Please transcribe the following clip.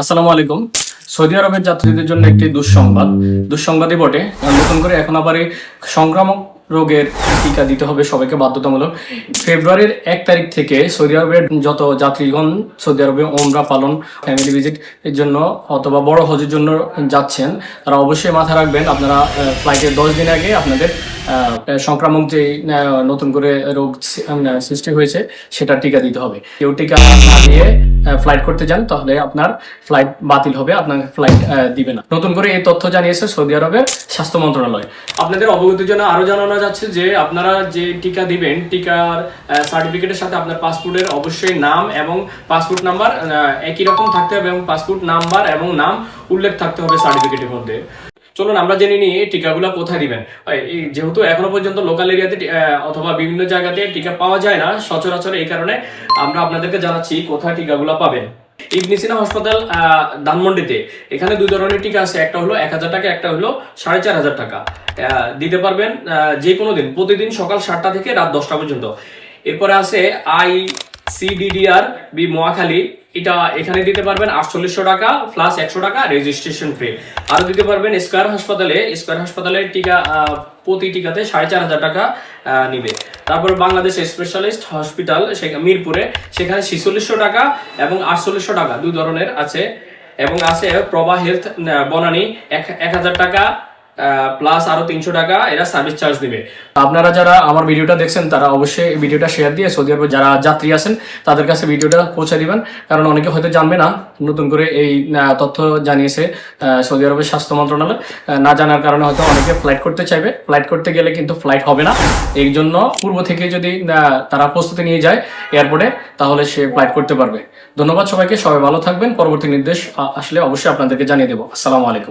আসসালামু আলাইকুম। সৌদি আরবের যাত্রীদের জন্য একটি দুঃসংবাদই বটে। নতুন করে এখন আবার এই সংক্রামক রোগের টিকা দিতে হবে সবাইকে বাধ্যতামূলক। ফেব্রুয়ারির 1 তারিখ থেকে সৌদি আরবের যত যাত্রীগণ সৌদি আরবে ওমরা পালন, ফ্যামিলি ভিজিট এর জন্য অথবা বড় হজের জন্য যাচ্ছেন, তারা অবশ্যই মাথায় রাখবেন আপনারা ফ্লাইটের 10 দিন আগে আপনাদের সংক্রামক যে নতুন করে রোগ সৃষ্টি হয়েছে সেটা টিকা দিতে হবে। কেউ টিকা না দিয়ে ফ্লাইট করতে যান তাহলে আপনার ফ্লাইট বাতিল হবে, আপনার ফ্লাইট দিবে না। নতুন করে এই তথ্য জানিয়েছে সৌদি আরবের স্বাস্থ্য মন্ত্রণালয়। আপনাদের অবগতির জন্য আরো জানানো যাচ্ছে যে আপনারা যে টিকা দিবেন, টিকার সার্টিফিকেটের সাথে আপনার পাসপোর্টের অবশ্যই নাম এবং পাসপোর্ট নাম্বার একই রকম থাকতে হবে এবং পাসপোর্ট নাম্বার এবং নাম উল্লেখ থাকতে হবে সার্টিফিকেটের মধ্যে। চলুন আমরা জেনে নিই এই টিকাগুলো কোথায় দিবেন। যেহেতু এখনো পর্যন্ত লোকাল এরিয়াতে অথবা বিভিন্ন জায়গাতে টিকা পাওয়া যায় না সচরাচর, এই কারণে আমরা আপনাদেরকে জানাচ্ছি কোথায় টিকাগুলো পাবেন। ইবনে সিনা হাসপাতাল ধানমন্ডিতে, এখানে দুই ধরনের টিকা আছে, একটা হলো 1000 টাকা, একটা হলো 4500 টাকা। দিতে পারবেন যে কোনো দিন, প্রতিদিন সকাল 7টা থেকে রাত 10টা পর্যন্ত। এরপরে আছে ICDDR বি মোয়াখালী, এটা এখানে দিতে পারবেন 4800 টাকা প্লাস 100 টাকা রেজিস্ট্রেশন ফ্রি। আরো দিতে পারবেন স্কয়ার হাসপাতালে টিকা প্রতি টিকাতে 4500 টাকা নিবে। তারপর বাংলাদেশ স্পেশালিস্ট হসপিটাল মিরপুরে, সেখানে 4600 টাকা এবং 4800 টাকা দুই ধরনের আছে। এবং আছে প্রভা হেলথ বনানী 1000 টাকা প্লাস আরো 300 টাকা এরা সার্ভিস চার্জ দিবে। আপনারা যারা আমার ভিডিওটা দেখছেন তারা অবশ্যই ভিডিওটা শেয়ার দিয়ে সৌদি আরবে যারা যাত্রী আছেন তাদের কাছে ভিডিওটা পৌঁছে দিবেন, কারণ অনেকে হয়তো জানবে না। নতুন করে এই তথ্য জানিয়েছে সৌদি আরবের স্বাস্থ্য মন্ত্রণালয়। না জানার কারণে হয়তো অনেকে ফ্লাইট করতে চাইবে, ফ্লাইট করতে গেলে কিন্তু ফ্লাইট হবে না। এই জন্য পূর্ব থেকে যদি তারা প্রস্তুতি নিয়ে যায় এয়ারপোর্টে, তাহলে সে ফ্লাইট করতে পারবে। ধন্যবাদ সবাইকে, সবাই ভালো থাকবেন। পরবর্তী নির্দেশ আসলে অবশ্যই আপনাদেরকে জানিয়ে দেবো। আসসালামু আলাইকুম।